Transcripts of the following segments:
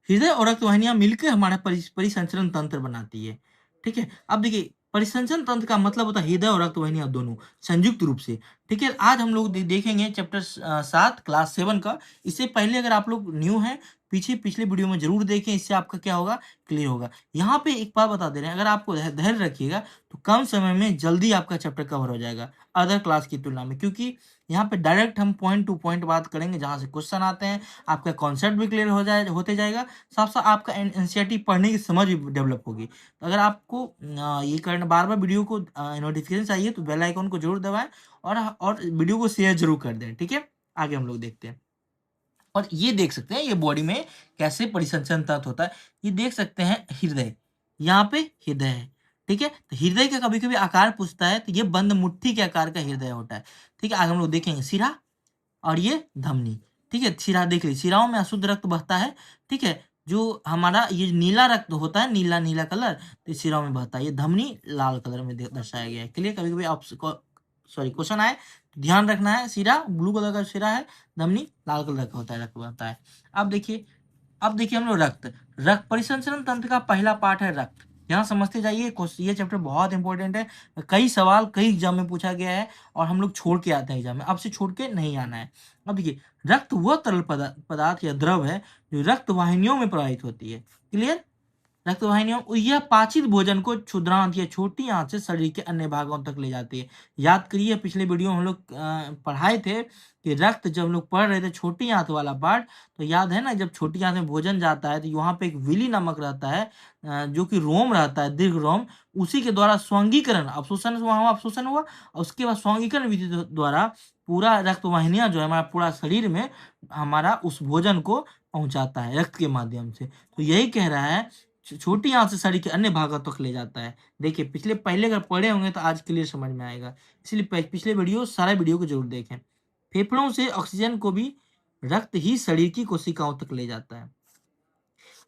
हृदय और रक्त वाहिनियां मिलकर हमारा परिसंचरण तंत्र बनाती है। ठीक है, अब देखिए परिसंचरण तंत्र का मतलब होता है हृदय और रक्त वाहिनियां दोनों संयुक्त रूप से। ठीक है, आज हम लोग देखेंगे चैप्टर 7 क्लास 7 का। इससे पहले अगर आप लोग न्यू हैं, पिछले वीडियो में जरूर देखें, इससे आपका क्या होगा, क्लियर होगा। यहाँ पे एक बात बता दे रहे हैं, अगर आपको धैर्य रखिएगा तो कम समय में जल्दी आपका चैप्टर कवर हो जाएगा अदर क्लास की तुलना में, क्योंकि यहाँ पे डायरेक्ट हम पॉइंट टू पॉइंट बात करेंगे, जहाँ से क्वेश्चन आते हैं, आपका कॉन्सेप्ट भी क्लियर होते जाएगा, साथ साथ आपका एनसीईआरटी पढ़ने की समझ भी डेवलप होगी। तो अगर आपको ये करना, बार बार वीडियो को नोटिफिकेशन चाहिए तो बेल आइकन को जरूर दबाएं और वीडियो को शेयर जरूर कर दें। ठीक है, आगे हम लोग देखते हैं। और ये देख सकते हैं ये बॉडी में कैसे परिसंचरण तंत्र होता है। ये देख सकते हैं हृदय, यहाँ पे हृदय है। ठीक है, तो हृदय का कभी कभी आकार पूछता है, तो ये बंद मुट्ठी के आकार का हृदय होता है। ठीक है, आगे हम लोग देखेंगे सिरा और ये धमनी। ठीक है, शिरा देख लीजिए, शिराओं में अशुद्ध रक्त बहता है। ठीक है, जो हमारा ये नीला रक्त होता है, नीला नीला कलर, तो शिराओं में बहता है। ये धमनी लाल कलर में दर्शाया गया है। क्लियर, कभी कभी आप क्वेश्चन आए तो ध्यान रखना है, शिरा ब्लू कलर का शिरा है, धमनी लाल कलर का होता है, रक्त बहता है। अब देखिए हम लोग रक्त रक्त परिसंचरण तंत्र का पहला पार्ट है रक्त। यहाँ समझते जाइए, ये चैप्टर बहुत इंपॉर्टेंट है। कई सवाल कई एग्जाम में पूछा गया है और हम लोग छोड़ के आते हैं एग्जाम में, अब से छोड़ के नहीं आना है। अब देखिए, रक्त वह तरल पदार्थ या द्रव है जो रक्त वाहिनियों में प्रवाहित होती है। क्लियर, रक्त वाहिनियों यह पाचित भोजन को क्षुद्रांत या छोटी आंत से शरीर के अन्य भागों तक ले जाती है। याद करिए, पिछले वीडियो में हम लोग पढ़ाए थे कि रक्त, जब हम लोग पढ़ रहे थे छोटी आंत वाला पार्ट, तो याद है ना, जब छोटी आंत में भोजन जाता है तो यहाँ पे एक विली नामक रहता है, जो कि रोम रहता है, दीर्घ रोम, उसी के द्वारा स्वंगीकरण अवशोषण हुआ, और उसके बाद स्वंगीकरण विधि द्वारा पूरा रक्त वाहिनियां जो है हमारा पूरा शरीर में हमारा उस भोजन को पहुंचाता है रक्त के माध्यम से। तो यही कह रहा है, छोटी आंत से शरीर के अन्य भागों तक ले जाता है। देखिए, पहले अगर पढ़े होंगे तो आज क्लियर समझ में आएगा, इसलिए पिछले वीडियो, सारे वीडियो को जरूर देखें। फेफड़ों से ऑक्सीजन को भी रक्त ही शरीर की कोशिकाओं तक ले जाता है।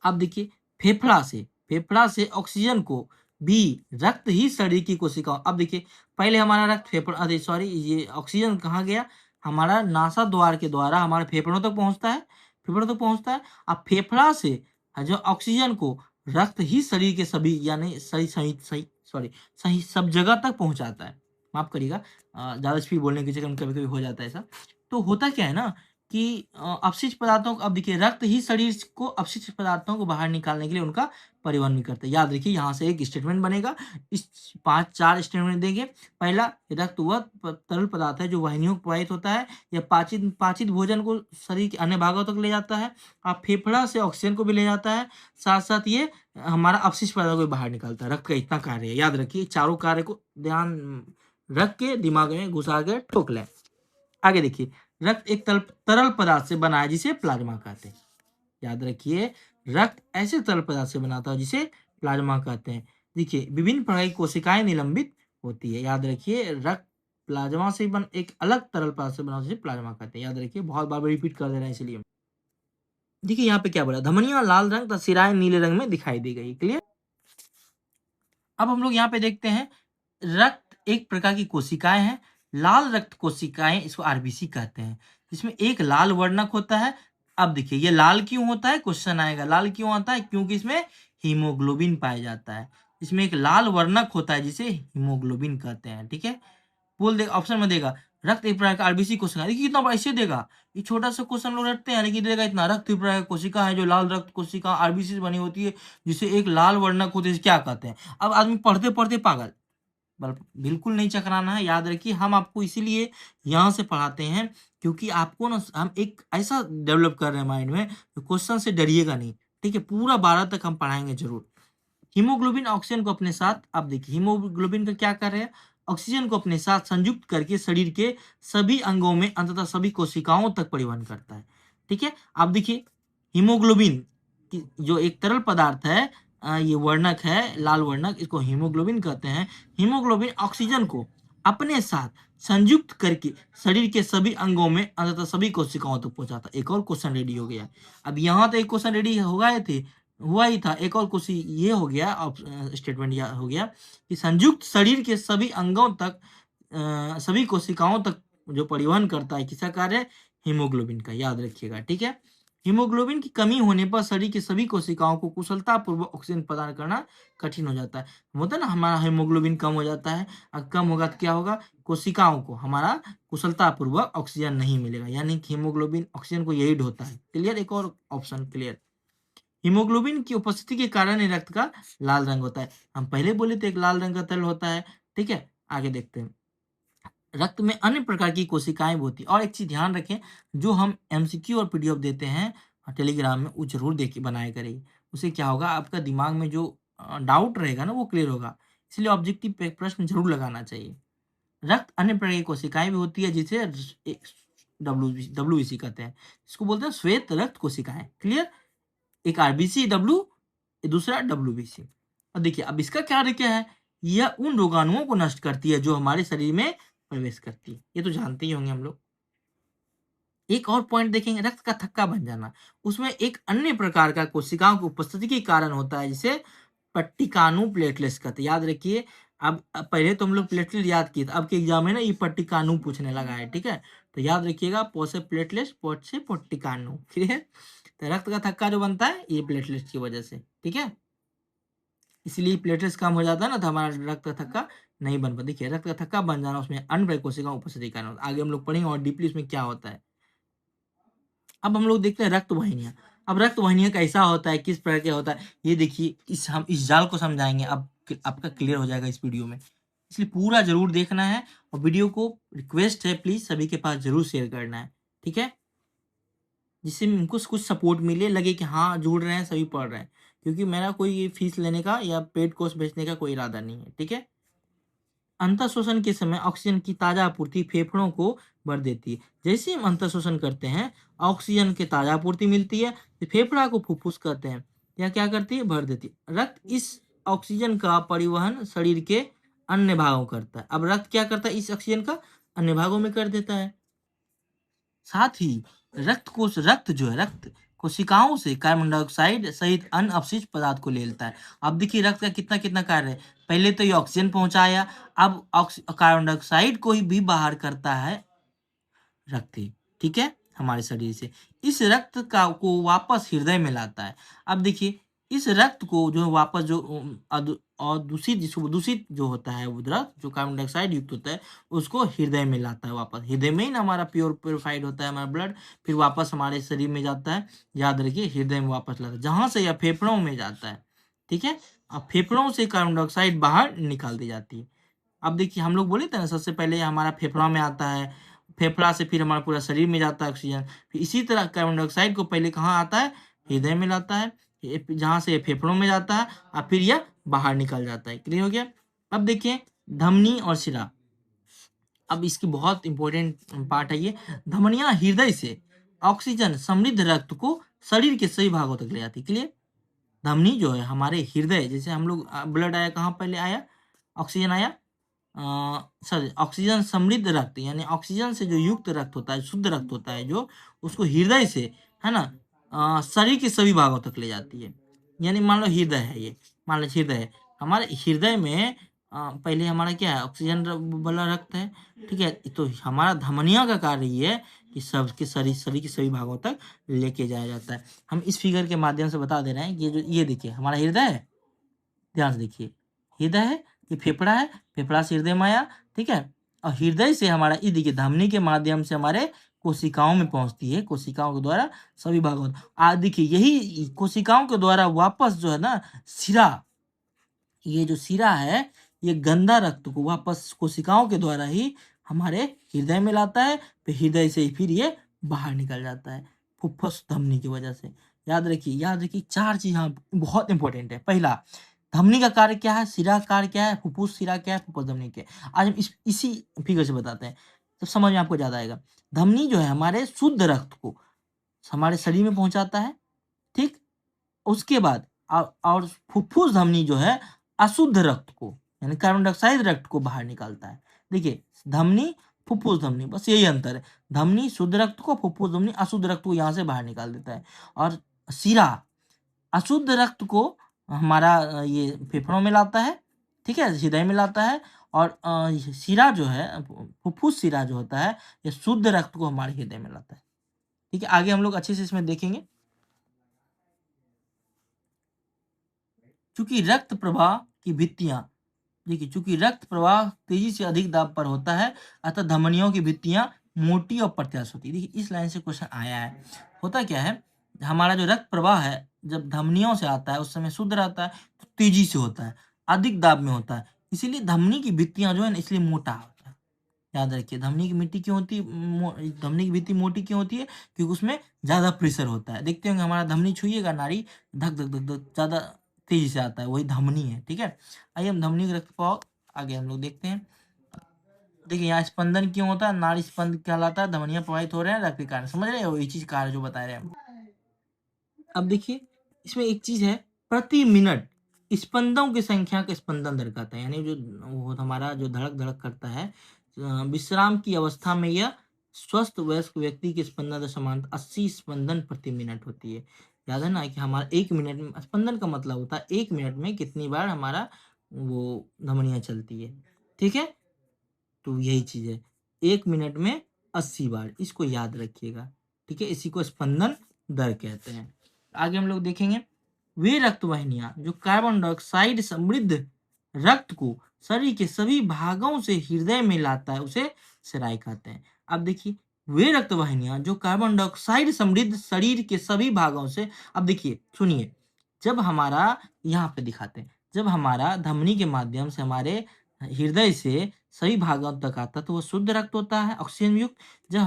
अब देखिए, फेफड़ा से ऑक्सीजन को भी रक्त ही शरीर की कोशिकाओं, अब देखिए, पहले हमारा रक्त ये ऑक्सीजन कहाँ गया, हमारा नासा द्वार के द्वारा हमारे फेफड़ों तक पहुंचता है। अब फेफड़ा से जो ऑक्सीजन को रक्त ही शरीर के सभी, यानी सही सब जगह तक पहुंचाता है। माफ करिएगा, ज्यादा स्पीड बोलने के चक्कर में कभी कभी हो जाता है ऐसा। तो होता क्या है ना कि अपशिष्ट पदार्थों को, अब देखिए, रक्त ही शरीर को अपशिष्ट पदार्थों को बाहर निकालने के लिए उनका परिवहन भी करता है। याद रखिए, यहाँ से एक स्टेटमेंट बनेगा, इस 4 स्टेटमेंट देंगे। पहला, रक्त वह तरल पदार्थ है जो वाहिनियों को प्रवाहित होता है या पाचित भोजन को शरीर के अन्य भागों तक ले जाता है। आप फेफड़ा से ऑक्सीजन को भी ले जाता है, साथ साथ ये हमारा अपशिष्ट पदार्थों को बाहर निकालता है। रक्त का इतना कार्य है, याद रखिए, चारों कार्य को ध्यान रख के दिमाग में घुसा के ठोक लें। आगे देखिए, रक्त एक तरल पदार्थ से बना है जिसे प्लाज्मा कहते हैं। याद रखिए, रक्त ऐसे तरल पदार्थ से बनाता है जिसे प्लाज्मा कहते हैं। देखिए, विभिन्न प्रकार की कोशिकाएं निलंबित होती है। याद रखिए, रक्त प्लाज्मा से एक अलग तरल पदार्थ से बना जिसे प्लाज्मा कहते हैं। याद रखिए, बहुत बार रिपीट कर दे रहे हैं इसलिए। देखिए, यहाँ पे क्या बोला, धमनियां लाल रंग तथा सिराएं नीले रंग में दिखाई दी गई। क्लियर, अब हम लोग यहाँ पे देखते हैं, रक्त एक प्रकार की कोशिकाएं हैं, लाल रक्त कोशिकाएं, इसको आरबीसी कहते हैं, जिसमें एक लाल वर्णक होता है। अब देखिए, ये लाल क्यों होता है, क्वेश्चन आएगा, लाल क्यों आता है, क्योंकि इसमें हीमोग्लोबिन पाया जाता है। इसमें एक लाल वर्णक होता है जिसे हीमोग्लोबिन कहते हैं। ठीक है, बोल देगा, ऑप्शन में देगा रक्त एक प्रकार का आरबीसी कोशिका। देखिए कितना बड़ा, ऐसे देगा, ये छोटा सा क्वेश्चन लोग रटते हैं, लेकिन देगा इतना, रक्त एक प्रकार की कोशिका है जो लाल रक्त कोशिका आरबीसी से बनी होती है, जिसे एक लाल वर्णक होते हैं, क्या कहते हैं। अब आदमी पढ़ते पढ़ते पागल, बिल्कुल नहीं चकराना है। याद रखिए, हम आपको इसीलिए यहाँ से पढ़ाते हैं, क्योंकि आपको ना हम एक ऐसा डेवलप कर रहे हैं माइंड में, तो क्वेश्चन से डरिएगा नहीं। ठीक है, पूरा 12 तक हम पढ़ाएंगे जरूर। हीमोग्लोबिन ऑक्सीजन को अपने साथ, अब देखिए हीमोग्लोबिन का क्या कर रहे हैं, ऑक्सीजन को अपने साथ संयुक्त करके शरीर के सभी अंगों में, अंततः सभी कोशिकाओं तक परिवहन करता है। ठीक है, अब देखिए, हीमोग्लोबिन जो एक तरल पदार्थ है, ये वर्णक है लाल वर्णक, इसको हीमोग्लोबिन कहते हैं। हीमोग्लोबिन ऑक्सीजन को अपने साथ संयुक्त करके शरीर के सभी अंगों में, अंततः सभी कोशिकाओं तक पहुंचाता है। एक और क्वेश्चन रेडी हो गया। अब यहाँ तो एक क्वेश्चन रेडी हो गए थे, हुआ ही था, एक और क्वेश्चन ये हो गया, स्टेटमेंट यह हो गया कि संयुक्त शरीर के सभी अंगों तक, सभी कोशिकाओं तक जो परिवहन करता है, किसका कार्य, हीमोग्लोबिन का। याद रखिएगा, ठीक है। हीमोग्लोबिन की कमी होने पर शरीर की सभी कोशिकाओं को कुशलतापूर्वक ऑक्सीजन प्रदान करना कठिन हो जाता है। होता है ना, हमारा हीमोग्लोबिन कम हो जाता है, कम होगा तो क्या होगा, कोशिकाओं को हमारा कुशलतापूर्वक ऑक्सीजन नहीं मिलेगा, यानी कि हीमोग्लोबिन ऑक्सीजन को यही ढोता है। क्लियर? एक और ऑप्शन क्लियर। हीमोग्लोबिन की उपस्थिति के कारण ही रक्त का लाल रंग होता है। हम पहले बोले थे एक लाल रंग का तरल होता है। ठीक है, आगे देखते हैं। रक्त में अन्य प्रकार की कोशिकाएं भी होती है। और एक चीज ध्यान रखें, जो हम एमसीक्यू और पीडीएफ देते हैं टेलीग्राम में, वो जरूर देखिए, बनाए करिए। उससे क्या होगा, आपका दिमाग में जो डाउट रहेगा ना, वो क्लियर होगा। इसलिए ऑब्जेक्टिव प्रश्न जरूर लगाना चाहिए। रक्त अन्य प्रकार की कोशिकाएं भी होती है, जिसे डब्ल्यूबीसी कहते हैं। इसको बोलते हैं श्वेत रक्त कोशिकाएं। क्लियर? एक आरबीसी डब्ल्यू, दूसरा डब्ल्यूबीसी। और देखिए अब इसका कार्य क्या है, यह उन रोगाणुओं को नष्ट करती है जो हमारे शरीर में प्रवेश करती है। ये तो जानते ही होंगे हम लोग। एक और पॉइंट देखेंगे, रक्त का थक्का बन जाना। उसमें एक अन्य प्रकार का कोशिकाओं की उपस्थिति के कारण होता है, जिसे पट्टिकानु प्लेटलेट्स कहते हैं। याद रखिए, अब पहले तो हम लोग प्लेटलेट याद किए थे, अब के एग्जाम में ना ये पट्टिकानु पूछने लगा है। ठीक है, तो याद रखिएगा, पो से प्लेटलेट्स, पोट से पट्टिकानु। क्लियर? तो रक्त का थक्का जो बनता है, ये प्लेटलेट्स की वजह से। ठीक है, इसलिए प्लेटलेट्स कम हो जाता है ना, तो हमारा रक्त का थक्का नहीं बन पाता। देखिए, रक्त का थक्का बन जाना, उसमें अन्य कोशिकाओं उपस्थिति के कारण होता है। आगे हम लोग पढ़ेंगे और डीपली उसमें क्या होता है। अब हम लोग देखते हैं रक्त वाहिनियां। अब रक्त वाहिनियां कैसा होता है, किस प्रकार का होता है, ये देखिए, हम इस जाल को समझाएंगे। अब आपका क्लियर हो जाएगा इस वीडियो में, इसलिए पूरा जरूर देखना है। और वीडियो को रिक्वेस्ट है, प्लीज सभी के पास जरूर शेयर करना है। ठीक है, जिससे हमको कुछ सपोर्ट मिले, लगे कि हाँ जुड़ रहे हैं, सभी पढ़ रहे हैं। क्योंकि मेरा कोई फीस लेने का या पेड कोर्स बेचने का कोई इरादा नहीं है। ठीक है, अंतर शोषण के समय ऑक्सीजन की ताजा आपूर्ति फेफड़ों को भर देती है। जैसे हम अंतर शोषण करते हैं, ऑक्सीजन की ताजा आपूर्ति मिलती है, तो फेफड़ा को फुफ्फुस कहते हैं, या क्या करती है, भर देती है। रक्त इस ऑक्सीजन का परिवहन शरीर के अन्य भागों करता है। अब रक्त क्या करता है, इस ऑक्सीजन का अन्य भागों में कर देता है। साथ ही रक्त जो है, रक्त कोशिकाओं से कार्बन डाइऑक्साइड सहित अन्य अपशिष्ट पदार्थ को ले लेता है। अब देखिए रक्त का कितना कितना कार्य है। पहले तो ये ऑक्सीजन पहुंचाया, अब कार्बन डाइऑक्साइड को ही भी बाहर करता है रक्त ही। ठीक है, हमारे शरीर से इस रक्त का को वापस हृदय में लाता है। अब देखिए, इस रक्त को जो वापस जो और दूषित, जिसको दूषित जो होता है, वो रक्त जो कार्बन डाइऑक्साइड युक्त होता है, उसको हृदय में लाता है वापस। हृदय में ही ना हमारा प्योरिफाइड होता है हमारा ब्लड, फिर वापस हमारे शरीर में जाता है। याद रखिए, हृदय में वापस लाता है, जहां से यह फेफड़ों में जाता है। ठीक है, अब फेफड़ों से कार्बन डाइऑक्साइड बाहर निकाल दी जाती है। अब देखिए, हम लोग बोले थे ना, सबसे पहले हमारा फेफड़ा में आता है, फेफड़ा से फिर हमारा पूरा शरीर में जाता है ऑक्सीजन। फिर इसी तरह कार्बन डाइऑक्साइड को पहले कहाँ आता है, हृदय में लाता है, जहाँ से फेफड़ों में जाता है, और फिर यह बाहर निकल जाता है। क्लियर हो गया? अब देखिए, धमनी और शिरा। अब इसकी बहुत इंपॉर्टेंट पार्ट है ये। धमनियां हृदय से ऑक्सीजन समृद्ध रक्त को शरीर के सभी भागों तक ले जाती है। क्लियर? धमनी जो है हमारे हृदय, जैसे हम लोग ब्लड आया, कहाँ पहले आया, ऑक्सीजन आया, सॉरी, ऑक्सीजन समृद्ध रक्त, यानी ऑक्सीजन से जो युक्त रक्त होता है, शुद्ध रक्त होता है जो, उसको हृदय से, है ना, शरीर के सभी भागों तक ले जाती है। यानी मान लो हृदय है, ये मान लो हृदय है, हमारे हृदय में पहले हमारा क्या है, ऑक्सीजन वाला रक्त है। ठीक है, तो हमारा धमनिया का कार्य ये है कि सबके शरीर के सभी भागों तक लेके जाया जाता है। हम इस फिगर के माध्यम से बता दे रहे हैं कि ये देखिए हमारा हृदय है, ध्यान से देखिए, हृदय है, ये फेफड़ा है, फेफड़ा से हृदय में आया। ठीक है, और हृदय से हमारा ये देखिए धमनी के माध्यम से हमारे कोशिकाओं में पहुंचती है, कोशिकाओं के द्वारा सभी भागों देखिए, यही कोशिकाओं के द्वारा वापस जो है ना सिरा, ये जो सिरा है, ये गंदा रक्त को वापस कोशिकाओं के द्वारा ही हमारे हृदय में लाता है, फिर हृदय से ही फिर ये बाहर निकल जाता है फुफ्फुस धमनी की वजह से। याद रखिए, चार चीज यहाँ बहुत इंपॉर्टेंट है। पहला, धमनी का कार्य क्या है, सिरा का कार्य क्या है, फुफ्फुस सिरा क्या है, फुफ्फुस धमनी क्या है। आज हम इसी फिगर से बताते हैं, तो समझ में आपको ज्यादा आएगा। धमनी जो है हमारे शुद्ध रक्त को हमारे शरीर में पहुंचाता है। ठीक, उसके बाद और फुफ्फुस धमनी जो है अशुद्ध रक्त को, यानी कार्बन डाइऑक्साइड रक्त को बाहर निकालता है। देखिए, धमनी, फुफ्फुस धमनी, बस यही अंतर है। धमनी शुद्ध रक्त को, फुफ्फुस धमनी अशुद्ध रक्त को यहाँ से बाहर निकाल देता है। और सिरा अशुद्ध रक्त को हमारा ये फेफड़ों में लाता है। ठीक है, हृदय में लाता है। और सिरा जो है, फुफ्फुस सिरा जो होता है, ये शुद्ध रक्त को हमारे हृदय में लाता है। ठीक है, आगे हम लोग अच्छे से इसमें देखेंगे। चूंकि रक्त प्रवाह की भित्तियां, देखिए चूंकि रक्त प्रवाह तेजी से अधिक दाब पर होता है, अतः धमनियों की भित्तियां मोटी और प्रत्यास्थ होती है। देखिए इस लाइन से क्वेश्चन आया है। होता क्या है, हमारा जो रक्त प्रवाह है जब धमनियों से आता है उस समय शुद्ध रहता है, तो तेजी से होता है, अधिक दाब में होता है, इसीलिए धमनी की भित्तियां जो है ना इसलिए मोटा होता है। याद रखिए धमनी की मिट्टी क्यों होती है, धमनी की भित्ती मोटी क्यों होती है, क्योंकि उसमें ज्यादा प्रेशर होता है। देखते होंगे हमारा धमनी छुइएगा नाड़ी, धक धक धक धक ज्यादा तेजी से आता है, वही धमनी है। ठीक है, आइए हम धमनी का रक्त प्रवाह आगे हम लोग देखते हैं। देखिए यहाँ स्पंदन क्यों होता है, नाड़ी स्पंद कहलाता है, धमनियां प्रवाहित हो रहे हैं रक्त के कारण। समझ रहे हो, ये चीज कारण जो बता रहे हैं। अब देखिए इसमें एक चीज है, प्रति मिनट स्पंदों की संख्या का स्पंदन दर कहता है, यानी जो वो हमारा जो धड़क धड़क करता है, विश्राम की अवस्था में यह स्वस्थ वयस्क व्यक्ति के स्पंदन दर समान 80 स्पंदन प्रति मिनट होती है। याद है ना कि हमारा 1 मिनट में स्पंदन का मतलब होता है 1 मिनट में कितनी बार हमारा वो धमनियां चलती है। ठीक है, तो यही चीज है, 1 मिनट में 80 बार, इसको याद रखिएगा। ठीक है, इसी को स्पंदन दर कहते हैं। आगे हम लोग देखेंगे, वे रक्त वाहिनियां जो कार्बन डाइऑक्साइड समृद्ध रक्त को शरीर के सभी भागों से हृदय में लाता है उसे सिराई कहते हैं। अब देखिए वे रक्त वाहिनियां जो कार्बन डाइऑक्साइड समृद्ध शरीर के सभी भागों से, अब देखिए सुनिए, जब हमारा यहाँ पे दिखाते हैं, जब हमारा धमनी के माध्यम से हमारे हृदय से सभी भागों तक आता है तो वो शुद्ध रक्त होता है ऑक्सीजन युक्त। जब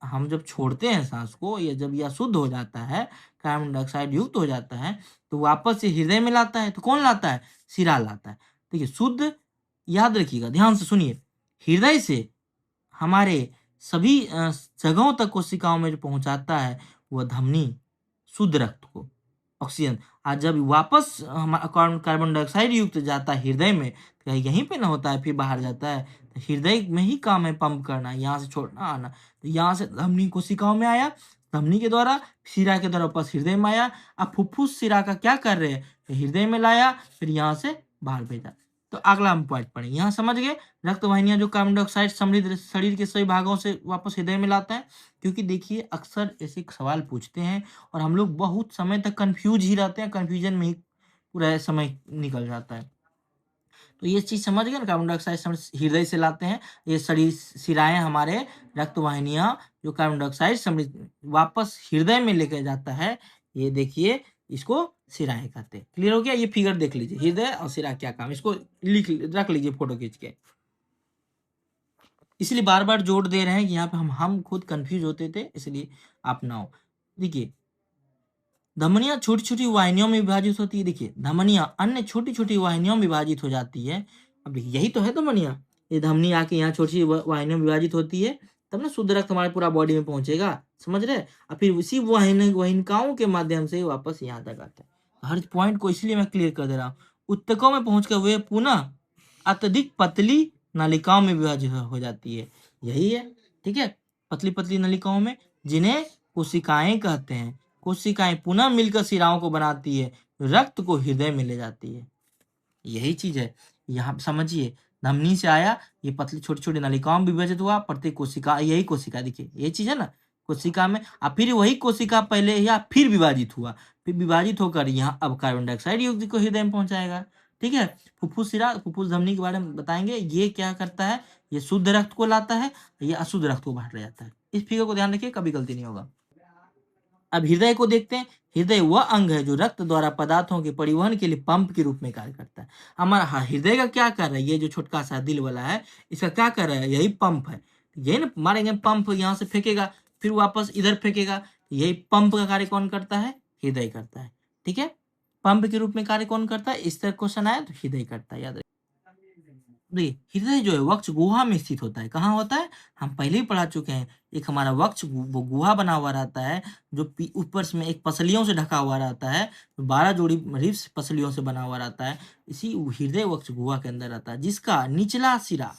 हम जब छोड़ते हैं सांस को, या जब यह शुद्ध हो जाता है, कार्बन डाइऑक्साइड युक्त हो जाता है, तो वापस से हृदय में लाता है। तो कौन लाता है, शिरा लाता है। देखिए शुद्ध, याद रखिएगा ध्यान से सुनिए, हृदय से हमारे सभी जगहों तक कोशिकाओं में जो पहुंचाता है वह धमनी शुद्ध रक्त को ऑक्सीजन। आज जब वापस हमारा कार्बन डाइऑक्साइड युक्त जाता है हृदय में, तो यहीं पे ना होता है, फिर बाहर जाता है। तो हृदय में ही काम है पंप करना, यहाँ से छोड़ना आना। तो यहाँ से धमनी कोशिकाओं में आया, धमनी के द्वारा शिरा के द्वारा वापस हृदय में आया। अब फुफ्फुस शिरा का क्या कर रहे हैं, हृदय में लाया फिर यहाँ से बाहर भेजा। तो अगला हम पॉइंट पढ़ेंगे, यहाँ समझ गए, रक्त वाहिनियां जो कार्बन डाइऑक्साइड समृद्ध शरीर के सभी भागों से वापस हृदय में लाता है। क्योंकि देखिए अक्सर ऐसे सवाल पूछते हैं और हम लोग बहुत समय तक कंफ्यूज ही रहते हैं, कंफ्यूजन में ही पूरा समय निकल जाता है। तो ये चीज समझ गए ना, कार्बन डाइऑक्साइड हृदय से लाते हैं, ये शरीर शिराएं हमारे रक्त वाहिनियां जो कार्बन डाइऑक्साइड समृद्ध वापस हृदय में लेकर जाता है, ये देखिए इसको शिराएं कहते हैं। क्लियर हो गया, ये फिगर देख लीजिए, हृदय और शिरा क्या काम, इसको रख लीजिए फोटो खींच के। इसलिए बार बार जोड़ दे रहे हैं कि यहाँ पे हम खुद कंफ्यूज होते थे, इसलिए आप ना हो। देखिए धमनियां छोटी छोटी वाहिनियों में विभाजित होती है। देखिए धमनियां अन्य छोटी छोटी वाहिनियों में विभाजित हो जाती है। अब देखिए यही तो है धमनियां, ये धमनी आके यहाँ छोटी वाहिनियों में विभाजित होती है, तब ना शुद्ध रक्त हमारे पूरा बॉडी में पहुंचेगा। समझ रहे, और फिर उसी वाहिनिकाओं के माध्यम से वापस यहाँ तक आता है। हर पॉइंट को इसलिए मैं क्लियर कर दे रहा हूँ। उत्तकों में पहुंचकर वे पुनः अत्यधिक पतली नलिकाओं में विभाजित हो जाती है, यही है। ठीक है, पतली पतली नलिकाओं में, जिन्हें कोशिकाएं कहते हैं। कोशिकाएं पुनः मिलकर शिराओं को बनाती है, रक्त को हृदय में ले जाती है, यही चीज है। यहाँ समझिए, धमनी से आया, ये पतली छोटी छोटी नलिकाओं में विभाजित हुआ, प्रत्येक कोशिका, यही कोशिका, देखिए ये चीज है ना, कोशिका में, और फिर वही कोशिका पहले या फिर विभाजित हुआ, फिर विभाजित होकर यहाँ अब कार्बन डाइऑक्साइड युक्त को हृदय में पहुंचाएगा। ठीक है, फुफ्फुस शिरा, फुफ्फुस धमनी के बारे में बताएंगे, ये क्या करता है, ये शुद्ध रक्त को लाता है, ये अशुद्ध रक्त को बाहर ले जाता है। इस फिगर को ध्यान रखिए, कभी गलती नहीं होगा। अब हृदय को देखते हैं। हृदय वह अंग है जो रक्त द्वारा पदार्थों के परिवहन के लिए पंप के रूप में कार्य करता है। हमारा हृदय का क्या कर रहा है, ये जो छोटका सा दिल वाला है, इसका क्या कर रहा है, यही पंप है। यही ना मारेंगे पंप, यहाँ से फेंकेगा फिर वापस इधर फेंकेगा, यही पंप का कार्य कौन करता है, हृदय करता है। ठीक है, पंप के रूप में कार्य कौन करता है, इस तरह क्वेश्चन आया तो हृदय करता है, याद। देखिए हृदय जो है वक्ष गुहा में स्थित होता है। कहाँ होता है, हम पहले ही पढ़ा चुके हैं। एक हमारा वक्ष वो गुहा बना हुआ रहता है, जो ऊपर में एक पसलियों से ढका हुआ रहता है, 12 जोड़ी रिब्स पसलियों से बना हुआ रहता है। इसी हृदय वक्ष गुहा के अंदर रहता है, जिसका निचला सिरा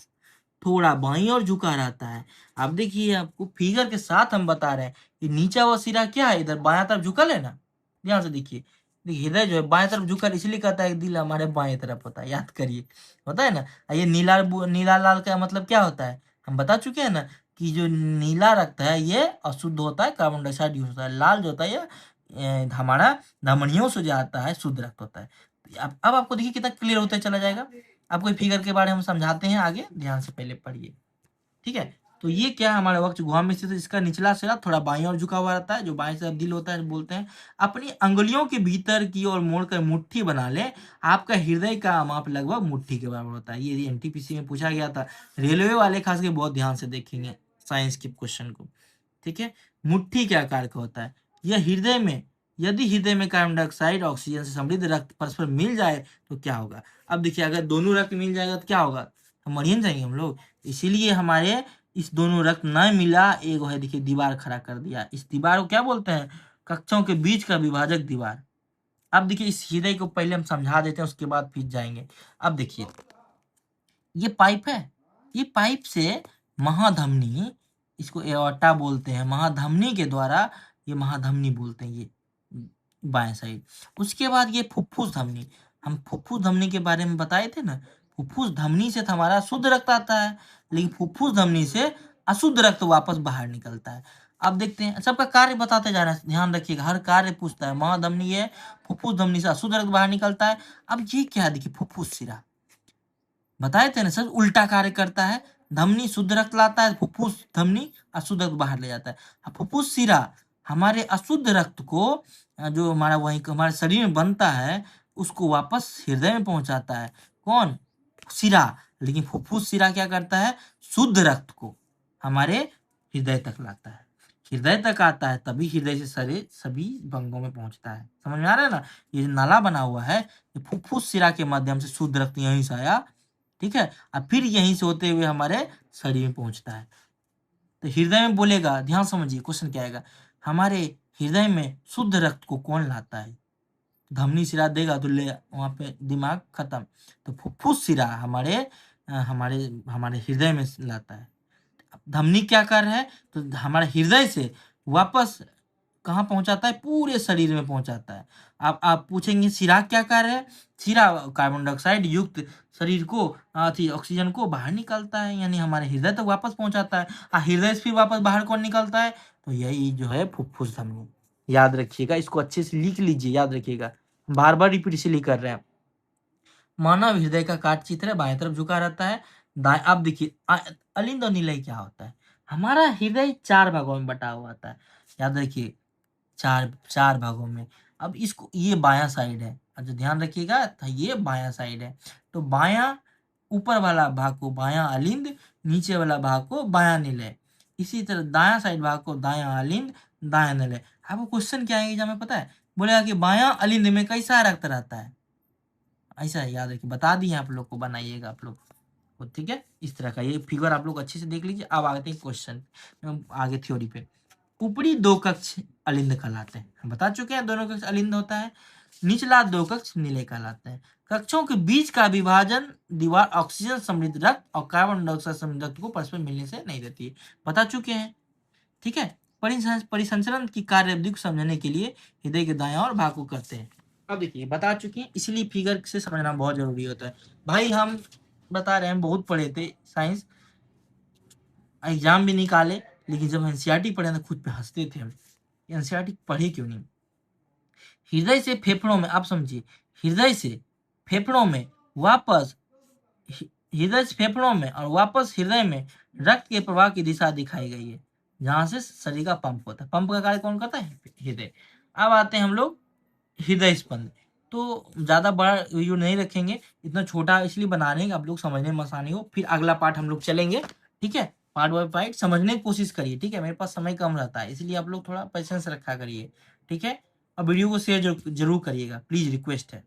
थोड़ा बाईं ओर झुका रहता है। आप देखिए, आपको फिगर के साथ हम बता रहे हैं कि नीचा हुआ सिरा क्या है, इधर बाया तरफ झुकल है ना, ध्यान से देखिए। हृदय जो है बाएं तरफ झुका, इसलिए कहता है दिल हमारे बाएं तरफ होता है, याद करिए, होता है ना। ये नीला नीला लाल का मतलब क्या होता है, हम बता चुके हैं ना, कि जो नीला रक्त है ये अशुद्ध होता है, कार्बन डाइऑक्साइड यूज होता है। लाल जो होता है ये हमारा धमनियों से जो आता है शुद्ध रक्त होता है। अब आपको देखिए कितना क्लियर होता चला जाएगा। आपको फिगर के बारे में हम समझाते हैं आगे, ध्यान से पहले पढ़िए, ठीक है। तो ये क्या है, हमारे वक्ष गुहा में स्थित, इसका निचला सिरा थोड़ा बाईं ओर झुका हुआ रहता है, जो बाईं तरफ दिल होता है बोलते हैं। अपनी अंगुलियों के भीतर की ओर मोड़कर मुट्ठी बना ले। आपका हृदय का माप लगभग मुट्ठी के बराबर होता है। ये एनटीपीसी में पूछा गया था, रेलवे वाले खास के बहुत ध्यान से देखेंगे साइंस के क्वेश्चन को, ठीक है। मुट्ठी के आकार का होता है। यह हृदय में, यदि हृदय में कार्बन डाइऑक्साइड ऑक्सीजन से समृद्ध रक्त परस्पर मिल जाए तो क्या होगा। अब देखिए, अगर दोनों रक्त मिल जाएगा तो क्या होगा, तो मर ही नहीं जाएंगे हम लोग। इसीलिए हमारे इस दोनों रक्त न मिला, एक है देखिए दीवार खड़ा कर दिया। इस दीवार को क्या बोलते हैं, कक्षों के बीच का विभाजक दीवार। अब देखिए, इस हृदय को पहले हम समझा देते हैं, उसके बाद फिर जाएंगे। अब देखिए, ये पाइप है, ये पाइप से महाधमनी, इसको एओर्टा बोलते हैं, महाधमनी के द्वारा, ये महाधमनी बोलते हैं ये बाएं साइड। उसके बाद ये फुफ्फुस धमनी, हम फुफ्फुस धमनी के बारे में बताए थे ना। फुफ्फुस धमनी से तो हमारा शुद्ध रक्त आता है, लेकिन फुफ्फुस धमनी से अशुद्ध रक्त वापस बाहर निकलता है। अब देखते हैं, सबका कार्य बताते जा रहे हैं, ध्यान रखिएगा, हर कार्य पूछता है। महाधमनी है, फुफ्फुस धमनी से अशुद्ध रक्त बाहर निकलता है। अब ये क्या है, देखिए फुफ्फुस सिरा, बताए थे ना सर, उल्टा कार्य करता है। धमनी शुद्ध रक्त लाता है, फुफ्फुस धमनी अशुद्ध रक्त बाहर ले जाता है। फुफ्फुस सिरा हमारे अशुद्ध रक्त को, जो हमारा वही हमारे शरीर में बनता है, उसको वापस हृदय में पहुंचाता है। कौन, सिरा। लेकिन फुफ्फुस सिरा क्या करता है, शुद्ध रक्त को हमारे हृदय तक लाता है। हृदय तक आता है, तभी हृदय से शरीर सभी अंगों में पहुंचता है। समझ में आ रहा है ना, ये नाला बना हुआ है, ये फुफ्फुस सिरा के माध्यम से शुद्ध रक्त यहीं से आया, ठीक है, अब फिर यहीं से होते हुए हमारे शरीर में पहुंचता है। तो हृदय में बोलेगा, ध्यान समझिए क्वेश्चन क्या आएगा, हमारे हृदय में शुद्ध रक्त को कौन लाता है। धमनी सिरा देगा तो ले वहां पे दिमाग खत्म। तो फुफ्फुस सिरा हमारे हमारे हमारे हृदय में लाता है। धमनी क्या कर रहा है, तो हमारे हृदय से वापस कहाँ पहुंचाता है, पूरे शरीर में पहुंचाता है। आप पूछेंगे सिरा क्या कार्य है, सिरा कार्बन डाइऑक्साइड युक्त शरीर को ऑक्सीजन को बाहर निकालता है, यानी हमारे हृदय तक वापस पहुंचाता है। हृदय से फिर वापस बाहर कौन निकलता है, तो यही जो है फुफ्फुस धमनी। याद रखिएगा, इसको अच्छे से लिख लीजिए, याद रखिएगा, बार बार रिपीट इसलिए कर रहे हैं। मानव हृदय का काट चित्र है, बाएं तरफ झुका रहता है। दाएं, आप देखिए अलिंद और निलय क्या होता है, हमारा हृदय 4 भागों में बटा हुआ था, याद रखिए, चार चार भागों में। अब इसको, ये बायां साइड है, अच्छा ध्यान रखिएगा, तो ये बायां साइड है। तो बायां ऊपर वाला भाग को बायां अलिंद, नीचे वाला भाग को बायां निलय। इसी तरह दायां साइड भाग को दायां अलिंद, दायां निलय। आपको क्वेश्चन क्या है एग्जाम में पता है, बोलेगा कि बायां अलिंद में कैसा रक्त रहता है, ऐसा है, याद रखिए, बता दिए आप लोग को, बनाइएगा आप लोग को, ठीक है। इस तरह का ये फिगर आप लोग अच्छे से देख लीजिए। अब आते हैं क्वेश्चन, आगे थ्योरी पे। ऊपरी 2 कक्ष अलिंद कहलाते हैं, हम बता चुके हैं दोनों कक्ष अलिंद होता है। निचला 2 कक्ष निलय कहलाते हैं। कक्षों के बीच का विभाजन दीवार ऑक्सीजन समृद्ध रक्त और कार्बन डाइऑक्साइड समृद्ध रक्त को परस्पर मिलने से नहीं देती है, बता चुके हैं, ठीक है। परिसंचरण की कार्य को समझने के लिए हृदय के दाएं और भाग को करते हैं। अब देखिए, बता चुके हैं, इसलिए फिगर से समझना बहुत जरूरी होता है। भाई हम बता रहे हैं, बहुत पढ़े थे साइंस, एग्जाम भी निकाले, लेकिन जब एनसीईआरटी पढ़े तो खुद पे हंसते थे हम, एनसीईआरटी पढ़े क्यों नहीं। हृदय से फेफड़ों में, आप समझिए, हृदय से फेफड़ों में वापस, हृदय से फेफड़ों में और वापस हृदय में रक्त के प्रवाह की दिशा दिखाई गई है, जहां से शरीर का पंप होता है। पंप का कार्य कौन करता है, हृदय। अब आते हैं हम लोग हृदय स्पंद। तो ज्यादा बड़ा वीडियो नहीं रखेंगे, इतना छोटा इसलिए बना रहे हैं आप लोग समझने में आसानी हो। फिर अगला पार्ट हम लोग चलेंगे, ठीक है, पार्ट बाय पार्ट समझने की कोशिश करिए, ठीक है। मेरे पास समय कम रहता है, इसलिए आप लोग थोड़ा पेशेंस रखा करिए, ठीक है। और वीडियो को शेयर जरूर करिएगा, प्लीज, रिक्वेस्ट है।